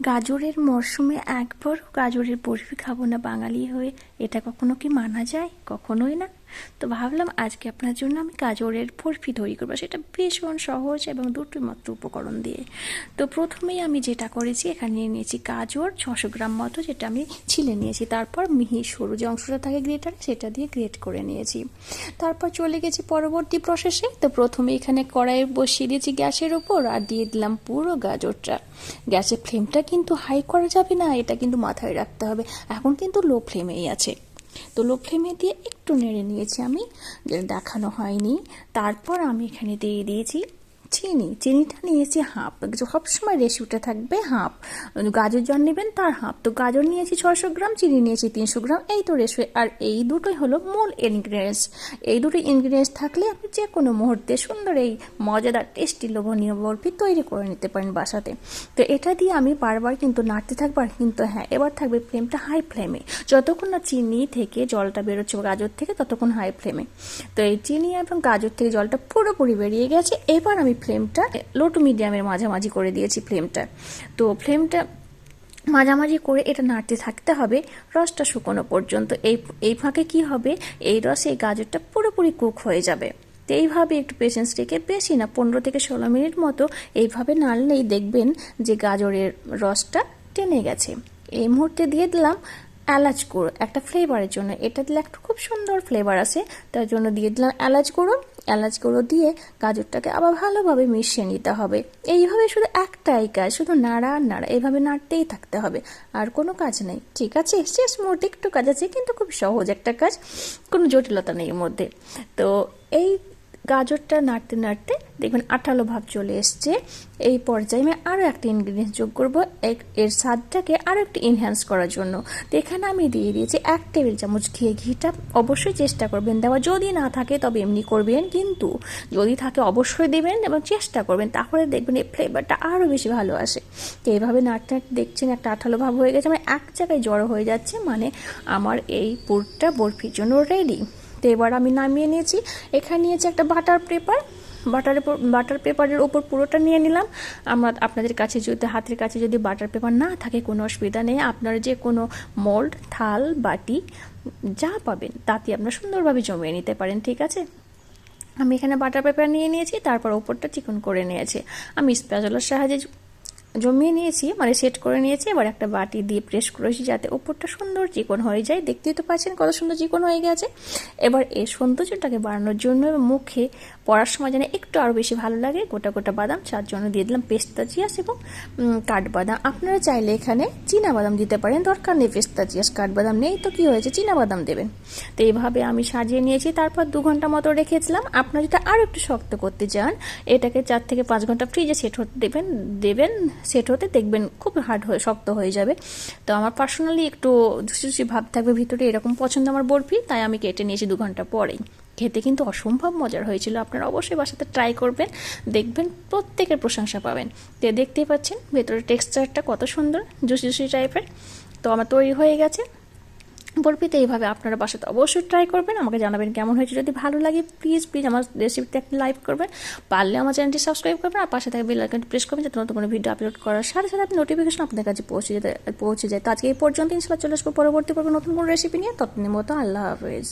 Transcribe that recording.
গাজরের মরশুমে একবারও গাজরের বরফি খাবো না বাঙালি হয়ে, এটা কখনো কি মানা যায়? কখনোই না। তো ভাবলাম আজকে আপনার জন্য আমি গাজরের বরফি তৈরি করবো, সেটা ভীষণ সহজ এবং দুটোই মাত্র উপকরণ দিয়ে। তো প্রথমেই আমি যেটা করেছি, এখানে নিয়ে নিয়েছি গাজর 600 গ্রাম মতো, যেটা আমি ছিলে নিয়েছি। তারপর মিহি সরু যে অংশটা থাকে গ্রেটারে, সেটা দিয়ে গ্রেট করে নিয়েছি। তারপর চলে গেছি পরবর্তী প্রসেসে। তো প্রথমে এখানে কড়াই বসিয়ে দিয়েছি গ্যাসের উপর, আর দিয়ে দিলাম পুরো গাজরটা। গ্যাসের ফ্লেমটা কিন্তু হাই করা যাবে না, এটা কিন্তু মাথায় রাখতে হবে। এখন কিন্তু লো ফ্লেমেই আছে। তো লো ফ্লেমে দিয়ে একটু নেড়ে নিয়েছি আমি, দেখানো হয়নি। তারপর আমি এখানে দিয়ে দিয়েছি চিনিটা নিয়েছি হাফ। সবসময় রেশিওটা থাকবে হাফ, গাজর জন নেবেন তার হাফ। তো গাজর নিয়েছি 600 গ্রাম, চিনি নিয়েছি 300 গ্রাম, এই তো রেশিও। আর এই দুটোই হলো মূল ইনগ্রিডিয়েন্টস। এই দুটো ইনগ্রিডিয়েন্টস থাকলে আপনি যে কোনো মুহূর্তে সুন্দর এই মজাদার টেস্টি লোভনীয় বরফি তৈরি করে নিতে পারেন বাসাতে। তো এটা দিয়ে আমি বারবার কিন্তু নাড়তে থাকবো। আর কিন্তু হ্যাঁ, এবার থাকবে ফ্লেমটা হাই ফ্লেমে। যতক্ষণ না চিনি থেকে জলটা বেরোচ্ছে গাজর থেকে, ততক্ষণ হাই ফ্লেমে। তো এই চিনি এবং গাজর থেকে জলটা পুরোপুরি বেরিয়ে গেছে। এবার আমি ফ্লেমটা লো টু মিডিয়ামের মাঝামাঝি করে দিয়েছি ফ্লেমটা। তো ফ্লেমটা মাঝামাঝি করে এটা নাড়তে থাকতে হবে রসটা শুকনো পর্যন্ত। এই ফাঁকে কি হবে, এই রসে এই গাজরটা পুরোপুরি কুক হয়ে যাবে। তো এইভাবে একটু পেশেন্স রেখে, বেশি না 15 থেকে 16 মিনিট মতো এইভাবে নাড়লেই দেখবেন যে গাজরের রসটা টেনে গেছে। এই মুহূর্তে দিয়ে দিলাম এলাচ গুঁড়ো, একটা ফ্লেভারের জন্য। এটা দিলে একটা খুব সুন্দর ফ্লেভার আসে, তার জন্য দিয়ে দিলাম এলাচ গুঁড়ো। এলাচ গুঁড়ো দিয়ে গাজরটাকে আবার ভালোভাবে মিশিয়ে নিতে হবে। এইভাবে শুধু একটাই কাজ, শুধু নাড়া নাড়া, এইভাবে নাড়তেই থাকতে হবে, আর কোনো কাজ নেই। ঠিক আছে, শেষ মুহূর্তে একটু কাজ আছে, কিন্তু খুব সহজ একটা কাজ, কোনো জটিলতা নেই এর মধ্যে। তো এই গাজরটা নাড়তে নাড়তে দেখবেন আঠালো ভাব চলে এসছে। এই পর্যায়ে আমি আরও একটা ইনগ্রিডিয়েন্টস যোগ করবো এর স্বাদটাকে আরও একটু এনহ্যান্স করার জন্য। তো এখানে আমি দিয়ে দিয়েছি 1 টেবিল চামচ ঘিটা। অবশ্যই চেষ্টা করবেন দেওয়া, যদি না থাকে তবে এমনি করবেন, কিন্তু যদি থাকে অবশ্যই দেবেন এবং চেষ্টা করবেন, তাহলে দেখবেন এই ফ্লেভারটা আরও বেশি ভালো আসে। তো এইভাবে নাড়তে দেখছেন একটা আঠালো ভাব হয়ে গেছে, মানে এক জায়গায় জড়ো হয়ে যাচ্ছে, মানে আমার এই পুরটা বরফির জন্য রেডি। তো এবার আমি নামিয়ে নিয়েছি। এখানে নিয়েছি একটা বাটার পেপার। বাটার পেপারের ওপর পুরোটা নিয়ে নিলাম। আপনাদের কাছে যদি হাতের কাছে যদি বাটার পেপার না থাকে, কোনো অসুবিধা নেই। আপনারা যে কোনো মোল্ড, থাল, বাটি যা পাবেন তাতে আপনারা সুন্দরভাবে জমিয়ে নিতে পারেন। ঠিক আছে, আমি এখানে বাটার পেপার নিয়ে নিয়েছি। তারপর ওপরটা চিকন করে নিয়েছি। আমি স্প্যাচুলার সাহায্যে জমিয়ে নিয়েছি, মানে সেট করে নিয়েছি। এবার একটা বাটি দিয়ে প্রেস করেছি যাতে উপরটা সুন্দর চিকন হয়ে যায়। দেখতেই তো পাচ্ছেন কত সুন্দর চিকন হয়ে গেছে। এবার এই সৌন্দর্যটাকে বাড়ানোর জন্য মুখে পড়ার সময় যেন একটু আরও বেশি ভালো লাগে, গোটা গোটা বাদাম, তার জন্য দিয়ে দিলাম পেস্তাচিয়াস এবং কাঠবাদাম। আপনারা চাইলে এখানে বাদাম দিতে পারেন, দরকার নেই পেস্তাচিয়াস। কাঠবাদাম নেই তো কি হয়েছে, বাদাম দেবেন। তো এইভাবে আমি সাজিয়ে নিয়েছি। তারপর 2 ঘন্টা মতো রেখেছিলাম। আপনারা যদি আরও একটু শক্ত করতে চান, এটাকে 4 থেকে 5 ঘন্টা ফ্রিজে সেট হতে দেবেন। সেট হতে দেখবেন খুব শক্ত হয়ে যাবে। তো আমার পার্সোনালি একটু জুসি ভাব থাকবে ভিতরে, এরকম পছন্দ আমার বরফি, তাই আমি কেটে নিয়েছি 2 ঘন্টা পরেই। খেতে কিন্তু অসম্ভব মজার হয়েছিল। আপনারা অবশ্যই বাসাতে ট্রাই করবেন, দেখবেন প্রত্যেকের প্রশংসা পাবেন। তো দেখতেই পাচ্ছেন ভেতরের টেক্সচারটা কত সুন্দর, জুসি টাইপের। তো আমার তৈরি হয়ে গেছে বরফিতে। এইভাবে আপনারা বাসাতে অবশ্যই ট্রাই করবেন, আমাকে জানাবেন কেমন হয়েছে। যদি ভালো লাগে প্লিজ আমার রেসিপিতে একটা লাইক করবেন, পারলে আমার চ্যানেলটি সাবস্ক্রাইব করবেন, আর পাশে থাকা বেল আইকনটি প্রেস করবেন, যাতে নতুন কোনো ভিডিও আপলোড করার সাথে সাথে আপনি নোটিফিকেশন আপনাদের কাছে পৌঁছে যায়। তো আজকে এই পর্যন্ত, ইনশাআল্লাহ চলে আসবো পরবর্তী পর্বে নতুন কোনো রেসিপি নিয়ে। ততদিনের মতো আল্লাহ হাফেজ।